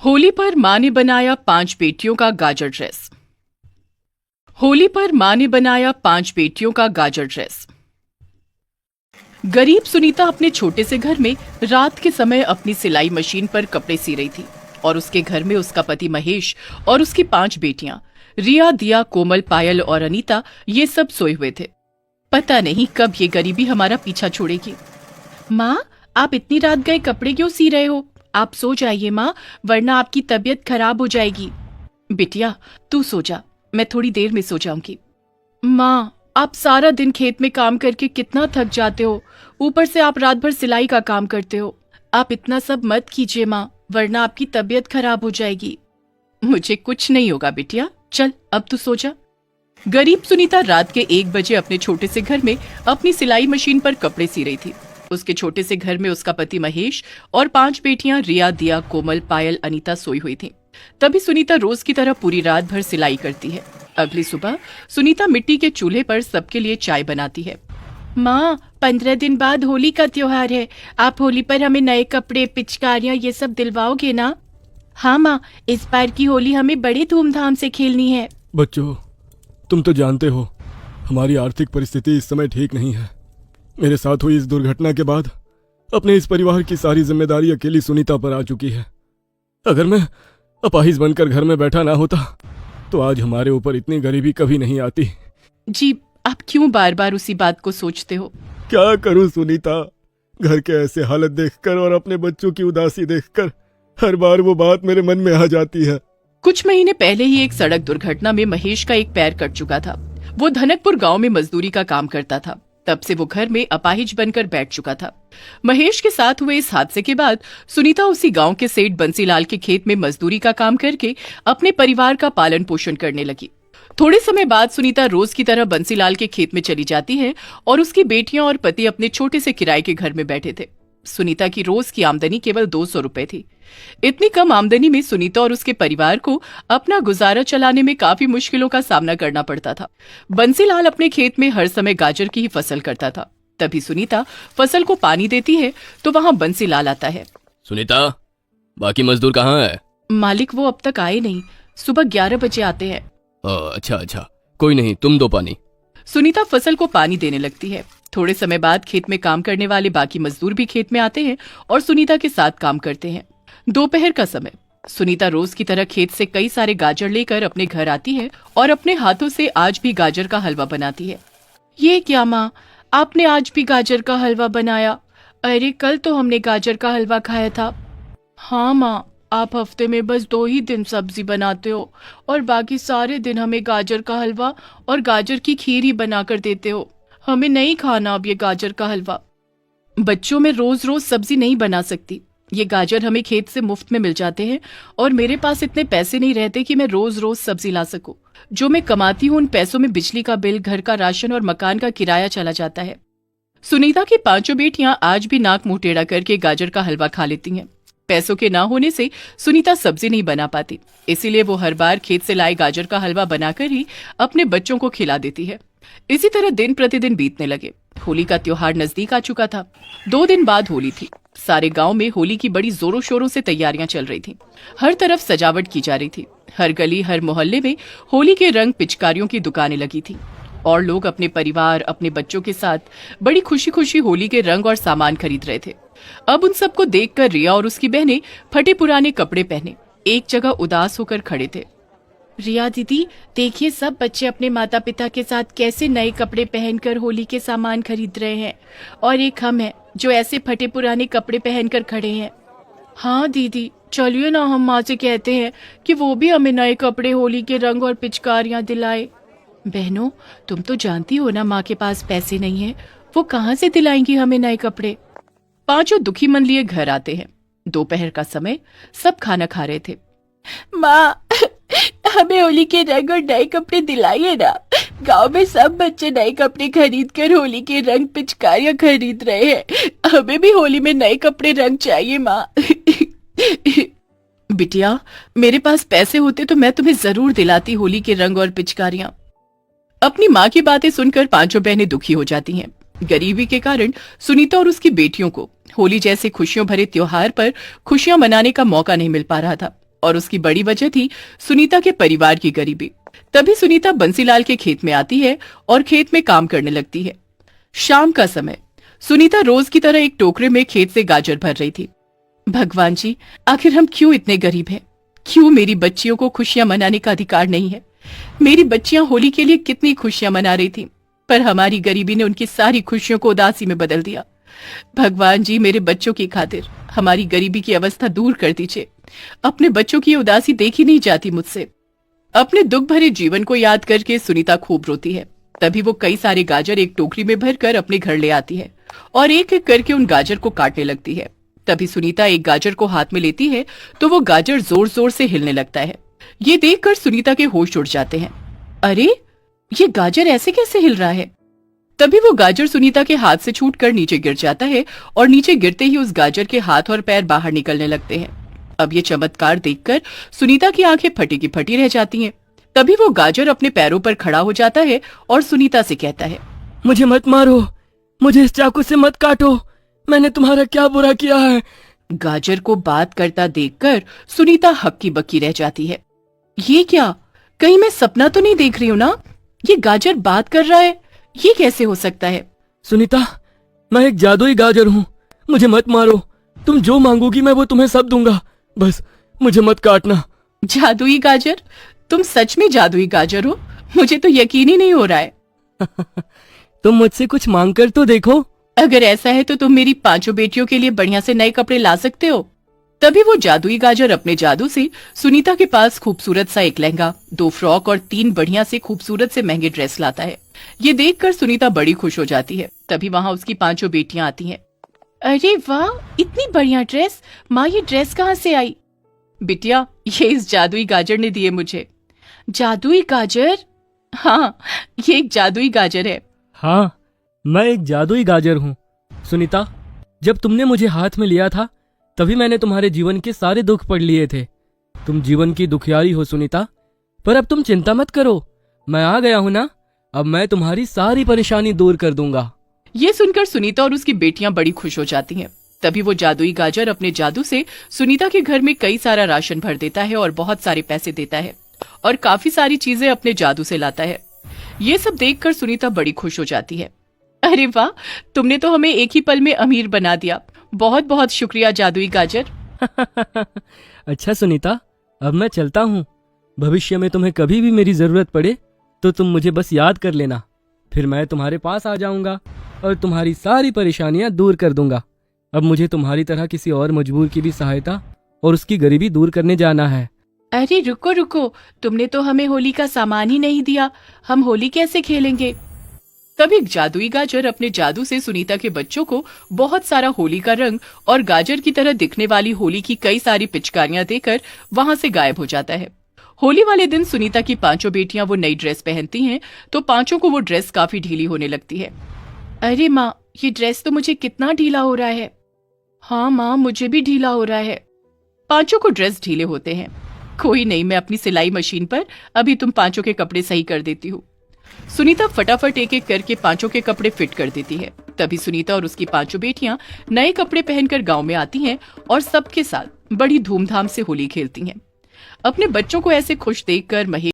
होली पर मां ने बनाया 5 बेटियों का गाजर ड्रेस। होली पर मां ने बनाया 5 बेटियों का गाजर ड्रेस। गरीब सुनीता अपने छोटे से घर में रात के समय अपनी सिलाई मशीन पर कपड़े सी रही थी और उसके घर में उसका पति महेश और उसकी 5 बेटियां रिया, दिया, कोमल, पायल और अनीता ये सब सोए हुए थे। पता नहीं कब ये गरीबी हमारा पीछा छोड़ेगी। माँ, आप इतनी रात गए कपड़े क्यों सी रहे हो? आप सो जाइए माँ, वरना आपकी तबीयत खराब हो जाएगी। बिटिया, तू सो जा, मैं थोड़ी देर में सो जाऊंगी। माँ, आप सारा दिन खेत में काम करके कितना थक जाते हो, ऊपर से आप रात भर सिलाई का काम करते हो। आप इतना सब मत कीजिए माँ, वरना आपकी तबीयत खराब हो जाएगी। मुझे कुछ नहीं होगा बिटिया, चल अब तू सो जा। गरीब सुनीता रात के 1 बजे अपने छोटे से घर में अपनी सिलाई मशीन पर कपड़े सी रही थी। उसके छोटे से घर में उसका पति महेश और 5 बेटियां रिया, दिया, कोमल, पायल, अनीता सोई हुई थीं। तभी सुनीता रोज की तरह पूरी रात भर सिलाई करती है। अगली सुबह सुनीता मिट्टी के चूल्हे पर सबके लिए चाय बनाती है। माँ, 15 दिन बाद होली का त्योहार है। आप होली पर हमें नए कपड़े, पिचकारियाँ ये सब दिलवाओगे ना? हाँ माँ, इस बार की होली हमें बड़े धूमधाम से खेलनी है। बच्चों, तुम तो जानते हो हमारी आर्थिक परिस्थिति इस समय ठीक नहीं है। मेरे साथ हुई इस दुर्घटना के बाद अपने इस परिवार की सारी जिम्मेदारी अकेली सुनीता पर आ चुकी है। अगर मैं अपाहिज बनकर घर में बैठा ना होता तो आज हमारे ऊपर इतनी गरीबी कभी नहीं आती। जी, आप क्यों बार बार उसी बात को सोचते हो? क्या करूं सुनीता, घर के ऐसे हालत देखकर और अपने बच्चों की उदासी देखकर हर बार वो बात मेरे मन में आ जाती है। कुछ महीने पहले ही एक सड़क दुर्घटना में महेश का एक पैर कट चुका था। वो धनकपुर गांव में मजदूरी का काम करता था। तब से वो घर में अपाहिज बनकर बैठ चुका था। महेश के साथ हुए इस हादसे के बाद सुनीता उसी गांव के सेठ बंसीलाल के खेत में मजदूरी का काम करके अपने परिवार का पालन पोषण करने लगी। थोड़े समय बाद सुनीता रोज की तरह बंसीलाल के खेत में चली जाती है और उसकी बेटियां और पति अपने छोटे से किराए के घर में बैठे थे। सुनीता की रोज की आमदनी केवल 200 रुपए थी। इतनी कम आमदनी में सुनीता और उसके परिवार को अपना गुजारा चलाने में काफी मुश्किलों का सामना करना पड़ता था। बंसीलाल अपने खेत में हर समय गाजर की ही फसल करता था। तभी सुनीता फसल को पानी देती है तो वहाँ बंसीलाल आता है। सुनीता, बाकी मजदूर कहाँ है? मालिक, वो अब तक आए नहीं, सुबह 11 बजे आते हैं। अच्छा, कोई नहीं, तुम दो पानी। सुनीता फसल को पानी देने लगती है। थोड़े समय बाद खेत में काम करने वाले बाकी मजदूर भी खेत में आते हैं और सुनीता के साथ काम करते हैं। दोपहर का समय, सुनीता रोज की तरह खेत से कई सारे गाजर लेकर अपने घर आती है और अपने हाथों से आज भी गाजर का हलवा बनाती है। ये क्या माँ, आपने आज भी गाजर का हलवा बनाया? अरे, कल तो हमने गाजर का हलवा खाया था। हाँ माँ, आप हफ्ते में बस 2 ही दिन सब्जी बनाते हो और बाकी सारे दिन हमें गाजर का हलवा और गाजर की खीर ही बनाकर देते हो। हमें नहीं खाना अब ये गाजर का हलवा। बच्चों, में रोज रोज सब्जी नहीं बना सकती। ये गाजर हमें खेत से मुफ्त में मिल जाते हैं और मेरे पास इतने पैसे नहीं रहते कि मैं रोज रोज सब्जी ला सकूं। जो मैं कमाती हूँ उन पैसों में बिजली का बिल, घर का राशन और मकान का किराया चला जाता है। सुनीता की 5 बेटियां आज भी नाक मुंह टेढ़ा करके गाजर का हलवा खा लेती हैं। पैसों के ना होने से सुनीता सब्जी नहीं बना पाती, इसीलिए वो हर बार खेत से लाए गाजर का हलवा बनाकर ही अपने बच्चों को खिला देती है। इसी तरह दिन प्रतिदिन बीतने लगे। होली का त्योहार नजदीक आ चुका था। 2 दिन बाद होली थी। सारे गांव में होली की बड़ी जोरों शोरों से तैयारियां चल रही थीं। हर तरफ सजावट की जा रही थी। हर गली, हर मोहल्ले में होली के रंग, पिचकारियों की दुकानें लगी थी और लोग अपने परिवार, अपने बच्चों के साथ बड़ी खुशी खुशी होली के रंग और सामान खरीद रहे थे। अब उन सबको देखकर रिया और उसकी बहनें फटे पुराने कपड़े पहने एक जगह उदास होकर खड़े थे। रिया दीदी, देखिए सब बच्चे अपने माता पिता के साथ कैसे नए कपड़े पहनकर होली के सामान खरीद रहे हैं और एक हम हैं जो ऐसे फटे पुराने कपड़े पहनकर खड़े हैं। हाँ दीदी, चलिए ना हम माँ से कहते हैं कि वो भी हमें नए कपड़े, होली के रंग और पिचकारियाँ दिलाए। बहनों, तुम तो जानती हो ना माँ के पास पैसे नहीं है, वो कहाँ से दिलाएंगी हमें नए कपड़े। 5 दुखी मन लिए घर आते हैं। दोपहर का समय, सब खाना खा रहे थे। माँ, हमें होली के रंग और नए कपड़े दिलाइए ना। गांव में सब बच्चे नए कपड़े खरीद कर होली के रंग, पिचकारियाँ खरीद रहे हैं। हमें भी होली में नए कपड़े, रंग चाहिए माँ। बिटिया, मेरे पास पैसे होते तो मैं तुम्हें जरूर दिलाती होली के रंग और पिचकारियाँ। अपनी माँ की बातें सुनकर 5 बहनें दुखी हो जाती हैं। गरीबी के कारण सुनीता और उसकी बेटियों को होली जैसे खुशियों भरे त्योहार पर खुशियां मनाने का मौका नहीं मिल पा रहा था। और उसकी बड़ी वजह थी सुनीता के परिवार की गरीबी। तभी सुनीता बंसीलाल के खेत में आती है और खेत में काम करने लगती है। शाम का समय सुनीता रोज की तरह एक टोकरे में खेत से गाजर भर रही थी। भगवान जी, आखिर हम क्यों इतने गरीब हैं? क्यों मेरी बच्चियों को खुशियां मनाने का अधिकार नहीं है? मेरी बच्चियां होली के लिए कितनी खुशियां मना रही थी, पर हमारी गरीबी ने उनकी सारी खुशियों को उदासी में बदल दिया। भगवान जी, मेरे बच्चों की खातिर हमारी गरीबी की अवस्था दूर कर दीजिए। अपने बच्चों की उदासी देखी नहीं जाती मुझसे। अपने दुख भरे जीवन को याद करके सुनीता खूब रोती है। तभी वो कई सारे गाजर एक टोकरी में भरकर अपने घर ले आती है और एक एक करके उन गाजर को काटने लगती है। तभी सुनीता एक गाजर को हाथ में लेती है तो वो गाजर जोर जोर से हिलने लगता है। ये देखकर सुनीता के होश उड़ जाते हैं। अरे, ये गाजर ऐसे कैसे हिल रहा है? तभी वो गाजर सुनीता के हाथ से छूटकर नीचे गिर जाता है और नीचे गिरते ही उस गाजर के हाथ और पैर बाहर निकलने लगते हैं। अब ये चमत्कार देखकर सुनीता की आंखें फटी की फटी रह जाती हैं। तभी वो गाजर अपने पैरों पर खड़ा हो जाता है और सुनीता से कहता है, मुझे मत मारो, मुझे इस चाकू से मत काटो, मैंने तुम्हारा क्या बुरा किया है? गाजर को बात करता देखकर सुनीता हक्की बक्की रह जाती है। ये क्या, कहीं मैं सपना तो नहीं देख रही हूँ ना? ये गाजर बात कर रहा है, ये कैसे हो सकता है? सुनीता, मैं एक जादुई गाजर हूँ, मुझे मत मारो, तुम जो मांगोगी मैं वो तुम्हें सब दूंगा, बस मुझे मत काटना। जादुई गाजर? तुम सच में जादुई गाजर हो? मुझे तो यकीन ही नहीं हो रहा है। तुम मुझसे कुछ मांग कर तो देखो। अगर ऐसा है तो तुम मेरी 5 बेटियों के लिए बढ़िया से नए कपड़े ला सकते हो। तभी वो जादुई गाजर अपने जादू से सुनीता के पास खूबसूरत सा एक लहंगा, 2 फ्रॉक और 3 बढ़िया से खूबसूरत से महंगे ड्रेस लाता है। ये देखकर सुनीता बड़ी खुश हो जाती है। तभी वहाँ उसकी 5 बेटियां आती हैं। अरे वाह, इतनी बढ़िया ड्रेस! माँ, ये ड्रेस कहाँ से आई? बिटिया, ये इस जादुई गाजर ने दिए मुझे। जादुई गाजर? हाँ, ये एक जादुई गाजर है। हाँ, मैं एक जादुई गाजर हूँ। सुनीता, जब तुमने मुझे हाथ में लिया था तभी मैंने तुम्हारे जीवन के सारे दुख पढ़ लिए थे। तुम जीवन की दुखियारी हो सुनीता, पर अब तुम चिंता मत करो, मैं आ गया हूँ ना, अब मैं तुम्हारी सारी परेशानी दूर कर दूंगा। ये सुनकर सुनीता और उसकी बेटियां बड़ी खुश हो जाती हैं। तभी वो जादुई गाजर अपने जादू से सुनीता के घर में कई सारा राशन भर देता है और बहुत सारे पैसे देता है और काफी सारी चीजें अपने जादू से लाता है। ये सब देखकर सुनीता बड़ी खुश हो जाती है। अरे वाह, तुमने तो हमें एक ही पल में अमीर बना दिया। बहुत बहुत शुक्रिया जादुई गाजर। अच्छा सुनीता, अब मैं चलता हूँ। भविष्य में तुम्हें कभी भी मेरी जरूरत पड़े तो तुम मुझे बस याद कर लेना, फिर मैं तुम्हारे पास आ जाऊंगा और तुम्हारी सारी परेशानियां दूर कर दूंगा। अब मुझे तुम्हारी तरह किसी और मजबूर की भी सहायता और उसकी गरीबी दूर करने जाना है। अरे रुको रुको, तुमने तो हमें होली का सामान ही नहीं दिया, हम होली कैसे खेलेंगे? तभी जादुई गाजर अपने जादू से सुनीता के बच्चों को बहुत सारा होली का रंग और गाजर की तरह दिखने वाली होली की कई सारी पिचकारियां देकर वहां से गायब हो जाता है। होली वाले दिन सुनीता की 5 बेटियां वो नई ड्रेस पहनती हैं तो 5 को वो ड्रेस काफी ढीली होने लगती है। अरे माँ, ये ड्रेस तो मुझे कितना ढीला हो रहा है। हाँ माँ, मुझे भी ढीला हो रहा है। 5 को ड्रेस ढीले होते हैं। कोई नहीं, मैं अपनी सिलाई मशीन पर अभी तुम 5 के कपड़े सही कर देती हूँ। सुनीता फटाफट एक एक करके 5 के कपड़े फिट कर देती है। तभी सुनीता और उसकी 5 बेटियां नए कपड़े पहनकर गांव में आती हैं और सबके साथ बड़ी धूमधाम से होली खेलती हैं। अपने बच्चों को ऐसे खुश देखकर महेश